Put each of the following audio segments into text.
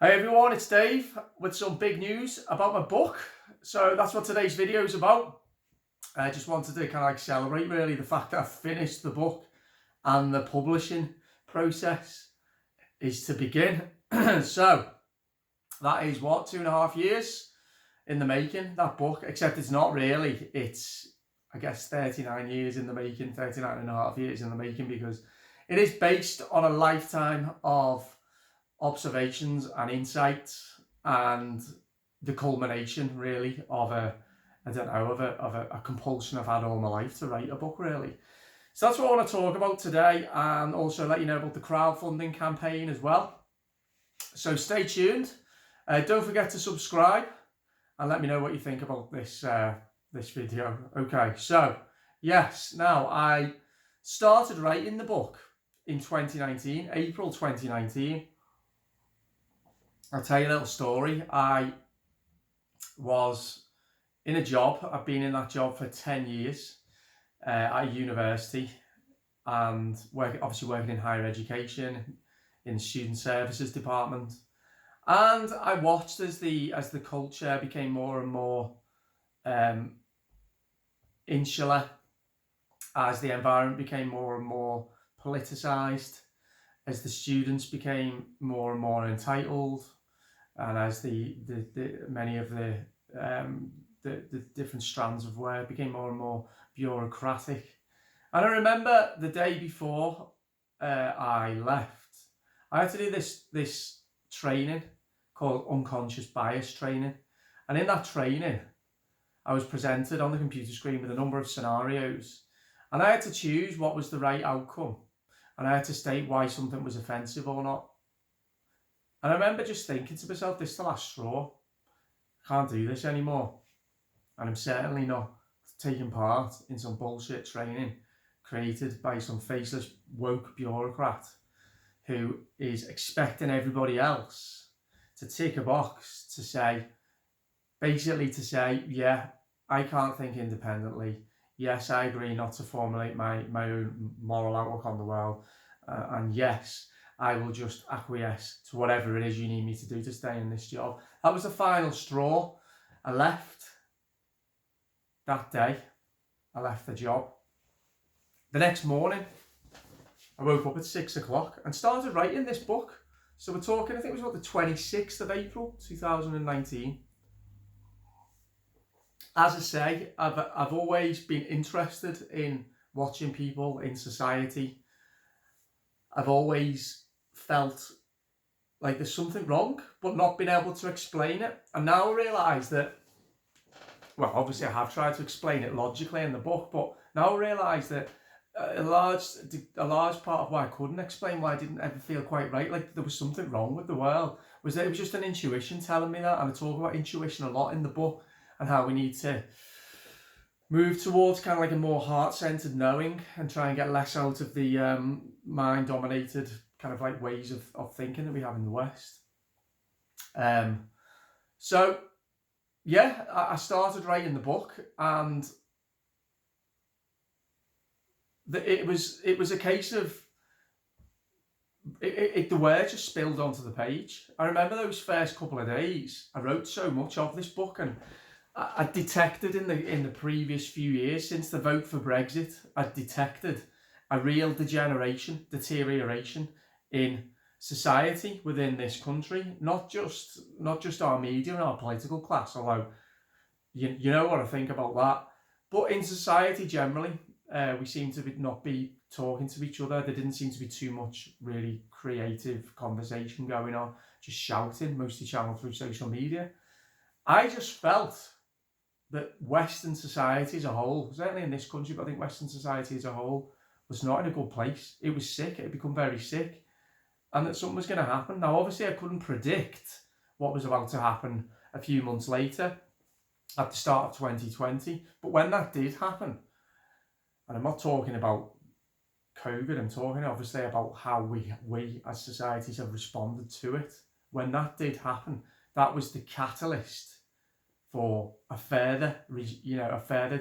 Hey everyone, it's Dave with some big news about my book. So that's what today's video is about. I just wanted to kind of celebrate really the fact that I've finished the book and the publishing process is to begin. So that is what, 2.5 years in the making, that book, except it's not really. It's, I guess, 39 years in the making, 39.5 years in the making, because it is based on a lifetime of observations and insights and the culmination really of a compulsion I've had all my life to write a book really. So that's what I want to talk about today, and also let you know about the crowdfunding campaign as well. So stay tuned. Don't forget to subscribe and let me know what you think about this video. Okay, so yes, now I started writing the book in 2019, April 2019. I'll tell you a little story. I was in a job. I've been in that job for 10 years at university, and obviously working in higher education, in the student services department. And I watched as the culture became more and more insular, as the environment became more and more politicized, as the students became more and more entitled, and as the many of the different strands of work became more and more bureaucratic. And I remember the day before I left, I had to do this training called unconscious bias training. And in that training, I was presented on the computer screen with a number of scenarios, and I had to choose what was the right outcome, and I had to state why something was offensive or not. And I remember just thinking to myself, this is the last straw. I can't do this anymore. And I'm certainly not taking part in some bullshit training created by some faceless woke bureaucrat who is expecting everybody else to tick a box to say, basically to say, yeah, I can't think independently. Yes, I agree not to formulate my own moral outlook on the world. And yes, I will just acquiesce to whatever it is you need me to do to stay in this job. That was the final straw. I left that day. I left the job. The next morning, I woke up at 6 o'clock and started writing this book. So we're talking, I think it was about the 26th of April, 2019. As I say, I've always been interested in watching people in society. I've always felt like there's something wrong, but not been able to explain it. And now I realise that, well, obviously I have tried to explain it logically in the book, but now I realise that a large part of why I couldn't explain why I didn't ever feel quite right, like there was something wrong with the world, was that it was just an intuition telling me that. And I talk about intuition a lot in the book, and how we need to move towards kind of like a more heart-centered knowing and try and get less out of the mind-dominated kind of like ways of thinking that we have in the West. So yeah, I started writing the book, and it was a case of the words just spilled onto the page. I remember those first couple of days, I wrote so much of this book, and I detected in the previous few years since the vote for Brexit, I detected a real deterioration in society within this country, not just our media and our political class, although you know what I think about that, but in society generally. We seem to not be talking to each other. There didn't seem to be too much really creative conversation going on, just shouting, mostly channeled through social media. I just felt that Western society as a whole, certainly in this country, but I think Western society as a whole, was not in a good place. It was sick. It had become very sick, and that something was going to happen. Now, obviously, I couldn't predict what was about to happen a few months later at the start of 2020. But when that did happen, and I'm not talking about COVID, I'm talking obviously about how we as societies have responded to it. When that did happen, that was the catalyst for a further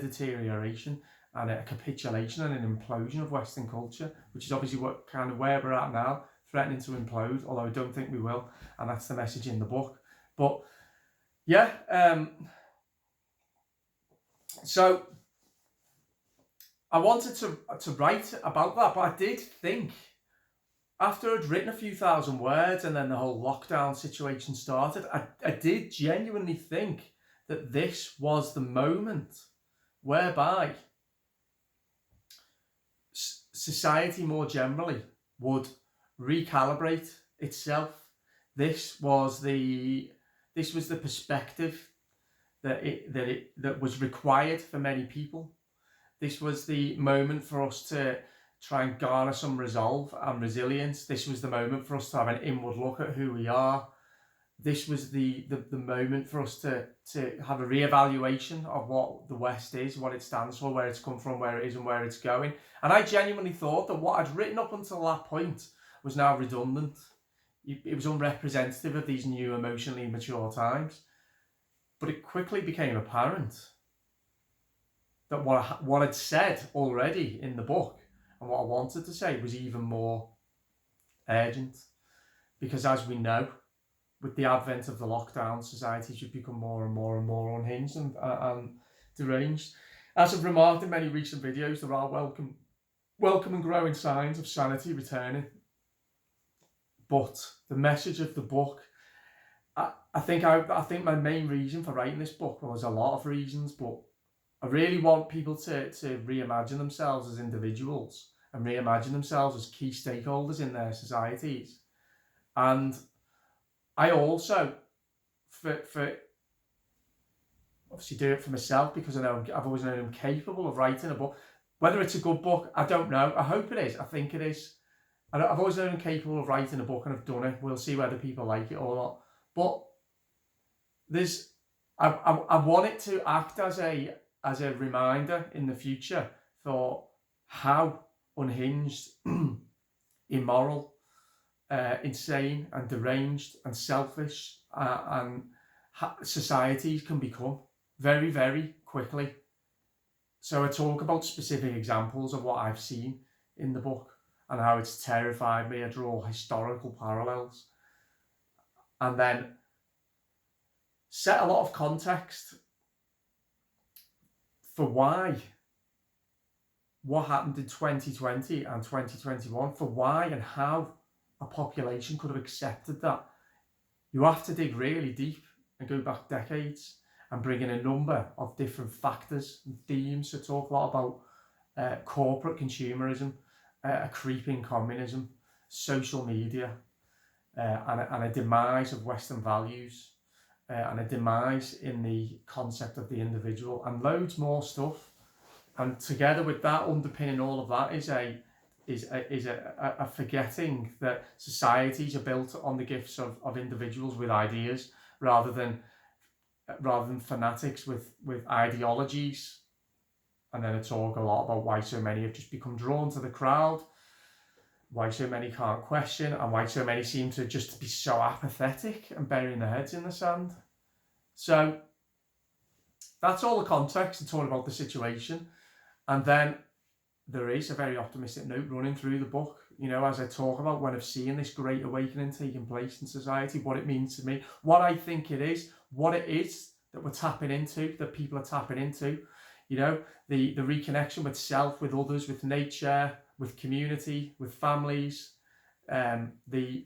deterioration and a capitulation and an implosion of Western culture, which is obviously where we're at now threatening to implode, although I don't think we will, and that's the message in the book. But yeah, so I wanted to write about that, but I did think, after I'd written a few thousand words and then the whole lockdown situation started, I did genuinely think that this was the moment whereby society more generally would recalibrate itself. This was the perspective that was required for many people. This was the moment for us to try and garner some resolve and resilience. This was the moment for us to have an inward look at who we are. This was the moment for us to have a reevaluation of what the West is, what it stands for, where it's come from, where it is, and where it's going. And I genuinely thought that what I'd written up until that point was now redundant. It was unrepresentative of these new emotionally mature times. But it quickly became apparent that what I'd said already in the book and what I wanted to say was even more urgent. Because as we know, with the advent of the lockdown, society should become more and more and more unhinged and deranged. As I've remarked in many recent videos, there are welcome and growing signs of sanity returning. But the message of the book, I think my main reason for writing this book, well, there's a lot of reasons, but I really want people to reimagine themselves as individuals and reimagine themselves as key stakeholders in their societies. And I also, for obviously do it for myself, because I know I've always known I'm capable of writing a book. Whether it's a good book, I don't know. I hope it is. I think it is. I've always known I'm capable of writing a book, and I've done it. We'll see whether people like it or not. But I want it to act as a reminder in the future for how unhinged, immoral, insane and deranged and selfish and societies can become very, very quickly. So I talk about specific examples of what I've seen in the book and how it's terrified me. I draw historical parallels and then set a lot of context for what happened in 2020 and 2021, for why and how a population could have accepted that. You have to dig really deep and go back decades and bring in a number of different factors and themes. So talk a lot about corporate consumerism, a creeping communism, social media, and a demise of Western values, and a demise in the concept of the individual, and loads more stuff. And together with that, underpinning all of that is a forgetting that societies are built on the gifts of individuals with ideas rather than fanatics with ideologies. And then I talk a lot about why so many have just become drawn to the crowd, why so many can't question, and why so many seem to just be so apathetic and burying their heads in the sand. So that's all the context. It's all about the situation. And then there is a very optimistic note running through the book, you know, as I talk about when I've seen this great awakening taking place in society, what it means to me, what I think it is, what it is that we're tapping into, that people are tapping into, you know, the reconnection with self, with others, with nature, with community, with families, the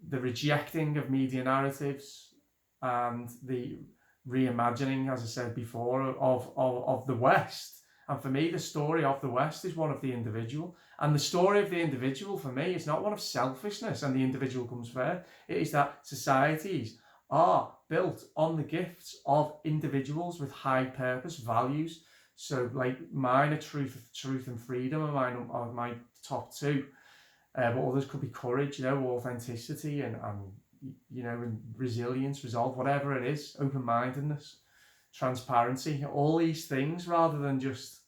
rejecting of media narratives, and the reimagining, as I said before, of the West. And for me, the story of the West is one of the individual. And the story of the individual, for me, is not one of selfishness and the individual comes first. It is that societies are built on the gifts of individuals with high purpose, values. So, like, mine are truth and freedom, and mine are my top two. But others could be courage, you know, authenticity, and you know, and resilience, resolve, whatever it is, open-mindedness, transparency, all these things, rather than just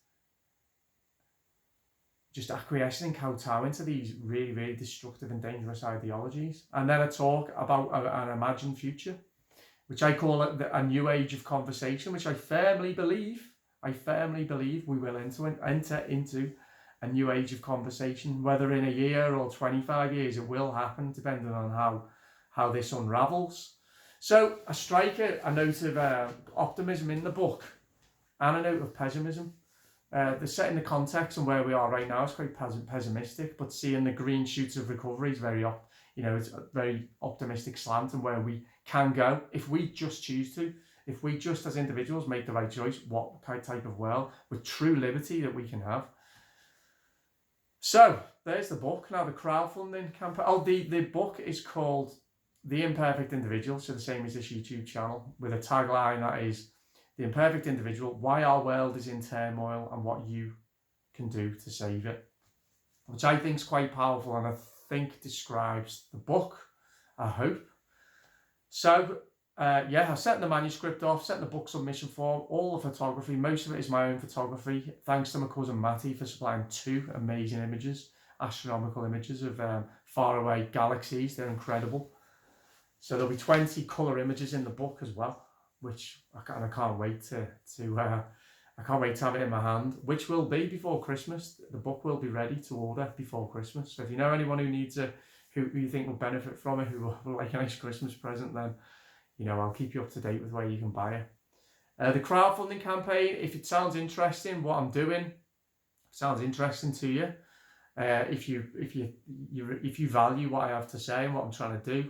acquiescing and kowtowing to these really, really destructive and dangerous ideologies. And then I talk about an imagined future, which I call it a new age of conversation, which I firmly believe we will enter into a new age of conversation. Whether in a year or 25 years, it will happen, depending on how this unravels. So I strike a note of optimism in the book and a note of pessimism. The setting the context and where we are right now is quite pessimistic, but seeing the green shoots of recovery is it's a very optimistic slant, and where we can go if we just choose to, if we just as individuals make the right choice, what type of world with true liberty that we can have. So there's the book. Now the crowdfunding campaign. Oh, the book is called The Imperfect Individual, so the same as this YouTube channel, with a tagline that is The Imperfect Individual, Why Our World is in Turmoil and What You Can Do to Save It, which I think is quite powerful, and I think describes the book, I hope. So I set the manuscript off, set the book submission form, all the photography. Most of it is my own photography, thanks to my cousin Matty for supplying 2 amazing images, astronomical images of faraway galaxies. They're incredible. So there'll be 20 colour images in the book as well, which I can't wait to have it in my hand, which will be before Christmas. The book will be ready to order before Christmas. So if you know anyone who needs who you think will benefit from it, who will like a nice Christmas present, then I'll keep you up to date with where you can buy it. The crowdfunding campaign, if it sounds interesting, what I'm doing sounds interesting to you, if you value what I have to say and what I'm trying to do,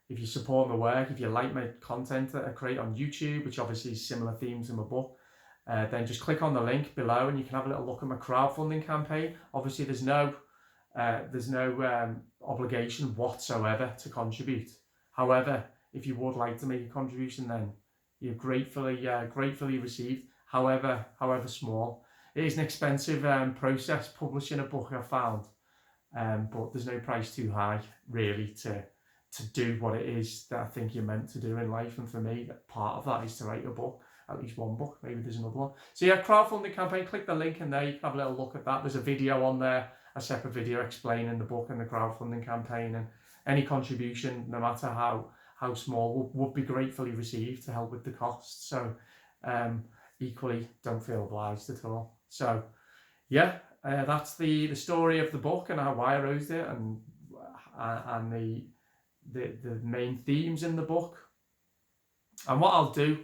if you support my work, if you like my content that I create on YouTube, which obviously is similar themes in my book, then just click on the link below and you can have a little look at my crowdfunding campaign. Obviously, there's no obligation whatsoever to contribute. However, if you would like to make a contribution, then you're gratefully received, however small. It is an expensive process publishing a book, I found, but there's no price too high really to do what it is that I think you're meant to do in life. And for me, part of that is to write a book, at least one book. Maybe there's another one. So yeah, crowdfunding campaign, click the link in there, you can have a little look at that. There's a video on there, a separate video explaining the book and the crowdfunding campaign, and any contribution, no matter how small, would be gratefully received to help with the costs. So equally, don't feel obliged at all. So yeah, that's the story of the book and why I wrote it, and the main themes in the book. And what I'll do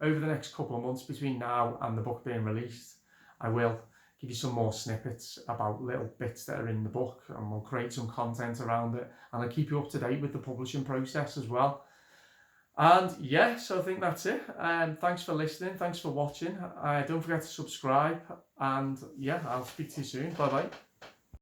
over the next couple of months between now and the book being released, I will give you some more snippets about little bits that are in the book, and we'll create some content around it, and I'll keep you up to date with the publishing process as well. And yeah, so I think that's it. Thanks for listening, thanks for watching. Don't forget to subscribe, and yeah, I'll speak to you soon. Bye bye.